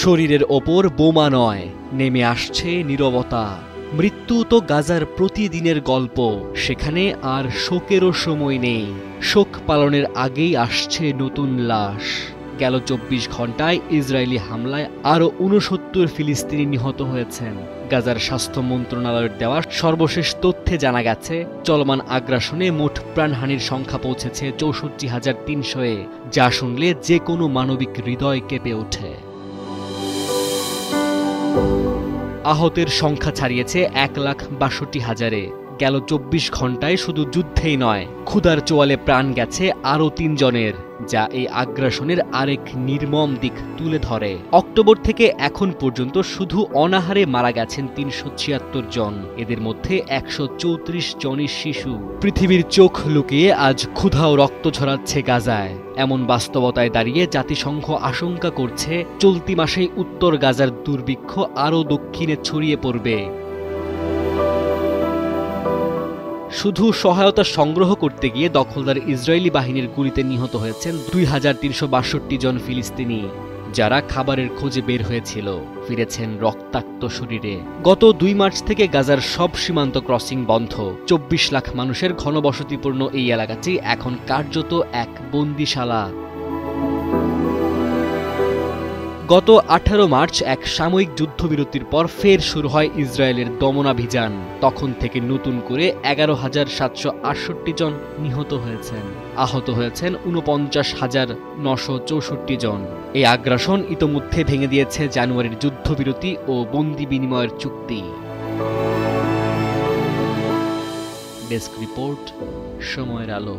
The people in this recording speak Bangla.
শরীরের ওপর বোমা নয়, নেমে আসছে নীরবতা। মৃত্যু তো গাজার প্রতিদিনের গল্প, সেখানে আর শোকেরও সময় নেই। শোক পালনের আগেই আসছে নতুন লাশ। গেল ২৪ ঘন্টায় ইসরায়েলি হামলায় আরও ৬৯ ফিলিস্তিনি নিহত হয়েছেন। গাজার স্বাস্থ্য মন্ত্রণালয়ের দেওয়া সর্বশেষ তথ্যে জানা গেছে, চলমান আগ্রাসনে মোট প্রাণহানির সংখ্যা পৌঁছেছে ৬৪,৩০০-এ, যা শুনলে যে কোনো মানবিক হৃদয় কেঁপে ওঠে। আহতের সংখ্যা ছাড়িয়েছে ১,৬২,০০০-এ। গেল ২৪ ঘন্টায় শুধু যুদ্ধেই নয়, ক্ষুধার চোয়ালে প্রাণ গেছে আরও ৩ জনের, যা এই আগ্রাসনের আরেক নির্মম দিক তুলে ধরে। অক্টোবর থেকে এখন পর্যন্ত শুধু অনাহারে মারা গেছেন ৩৭৬ জন, এদের মধ্যে ১৩৪ জনই শিশু। পৃথিবীর চোখ লুকিয়ে আজ ক্ষুধা ও রক্ত ঝরাচ্ছে গাজায়। এমন বাস্তবতায় দাঁড়িয়ে জাতিসংঘ আশঙ্কা করছে, চলতি মাসেই উত্তর গাজার দুর্ভিক্ষ আরও দক্ষিণে ছড়িয়ে পড়বে। শুধু সহায়তা সংগ্রহ করতে গিয়ে দখলদার ইসরায়েলি বাহিনীর গুলিতে নিহত হয়েছেন ২,৩৬২ জন ফিলিস্তিনি, যারা খাবারের খোঁজে বের হয়েছিল, ফিরেছেন রক্তাক্ত শরীরে। গত ২ মার্চ থেকে গাজার সব সীমান্ত ক্রসিং বন্ধ। ২৪ লাখ মানুষের ঘনবসতিপূর্ণ এই এলাকাটি এখন কার্যত এক বন্দিশালা। গত ১৮ মার্চ এক সাময়িক যুদ্ধবিরতির পর ফের শুরু হয় ইসরায়েলের দমনাভিযান। তখন থেকে নতুন করে ১১,৭৬৮ জন নিহত হয়েছেন, আহত হয়েছেন ৪৯,৯৬৪ জন। এই আগ্রাসন ইতোমধ্যে ভেঙে দিয়েছে জানুয়ারির যুদ্ধবিরতি ও বন্দি বিনিময়ের চুক্তি। ডেস্ক রিপোর্ট, সময়ের আলো।